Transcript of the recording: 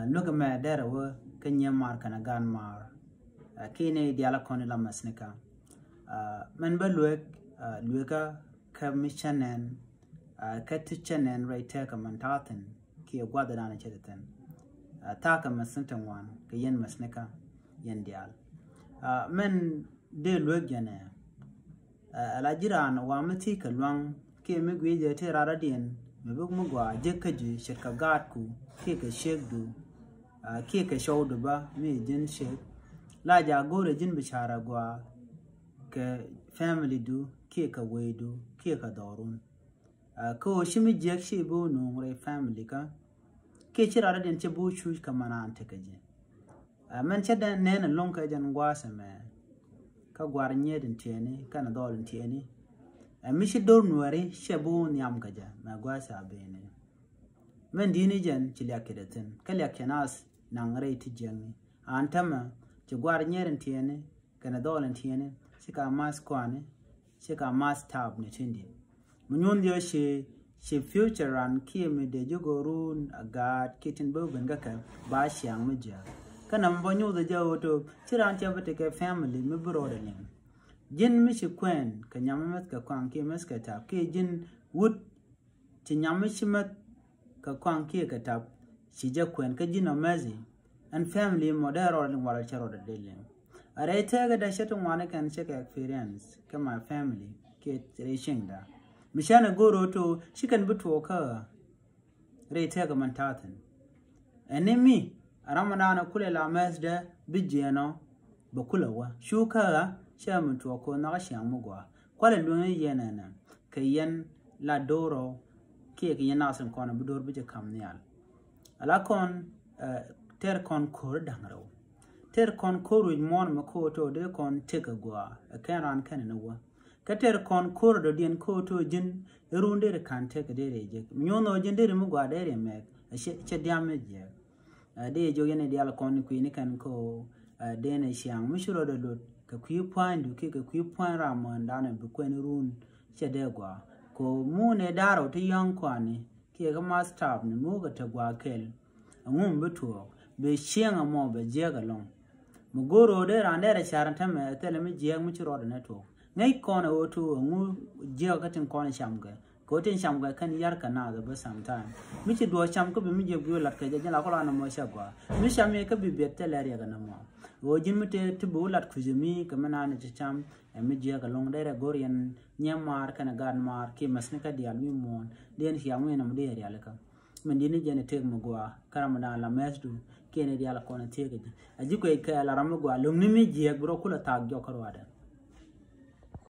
nuga me dera wo kenya mar kana gan mar kine diala koni la masnika men ba lueka ka missionen ka tichenen right ka mantaten ki gwada na chedeten ta ka masintan wan ka yen masnika yen dial men de luegene ala jiran wa mati ka lwang ke mi gwe te rara dien mi bug mu gwa jekka ji shirka gad ku ke ka shegdu ke ka shawdu ba mi jin shek la ja gore jin bishara gwa ke family du ke ka wedu ke ka dorun ko shimi jek shi bo no re family ka ke chirara dien che bu shu ka manan te ka je men che den nen long ka jan gwa me ka gwar nyedin tieni kana dolin tieni mishi dor nuari shebu nyam kaja ma gwasa bene men dini jen chilya kedatin kalya kenas nangre ti jenni antama ti gwar nyedin tieni kana dolin tieni sika mas kwane sika mas tab ne tindi munyon dio she future ran kimi de jogorun agad kitin boben gaka ba shyang meja kana mbonyo de jawoto tiran chabate ke family me brother ni jin mishi kwen ka nyamamet ka kwang ke mes ka tap ke jin wood ti nyamishimat ka kwang ke ka tap si ja kwen ka jin amazi and family modero ni wala charo de dele are tega da shetu wane kan check experience ka my family ke reshinda mishana goro to shikan buto ka re tega mantaten enemy aramana kule la mesda bijeno bakulawa shuka shaman to ko na shan mugwa kwala lun yenana kayen la doro ke yana san kona budor bije kamnial ala kon ter kon kor dangro ter kon koru mon mako to de kon tega gwa kan ran kan nawa ka ter kon kor do dien ko to jin runde kan tega de je nyono jin de mugwa de me che diameje de jogene dial kon ku ni kan ko de ne shang mishuro do lut ka kwi point du ke ka kwi point ramon dana bu kwen run chedegwa ko mu ne daro ti yon kwani ke ga master ni mu ga tagwa kel ngum betuo be shenga mo be jega long mu goro de rande re charan tame tele mi jeg mu chiro de to ngai kona otu ngu jega katin kona shamga ko tin shamga kan yar kana da ba sometime mi ci do sham ko be mi je bu lat ka je la ko la na mo shagwa mi shame ka bi betele re ga na mo wojin mute tibu lat kujimi kamana ne cham emije ga long dere gorian nyamar kana gan mar ki masnika dial mi mon den hiamu na mde ri alaka men dini jene teg mugwa karamana la mesdu kene dial ko na tege aji ko ka la ramu gwa long ni mi je bro kula tag jo karwada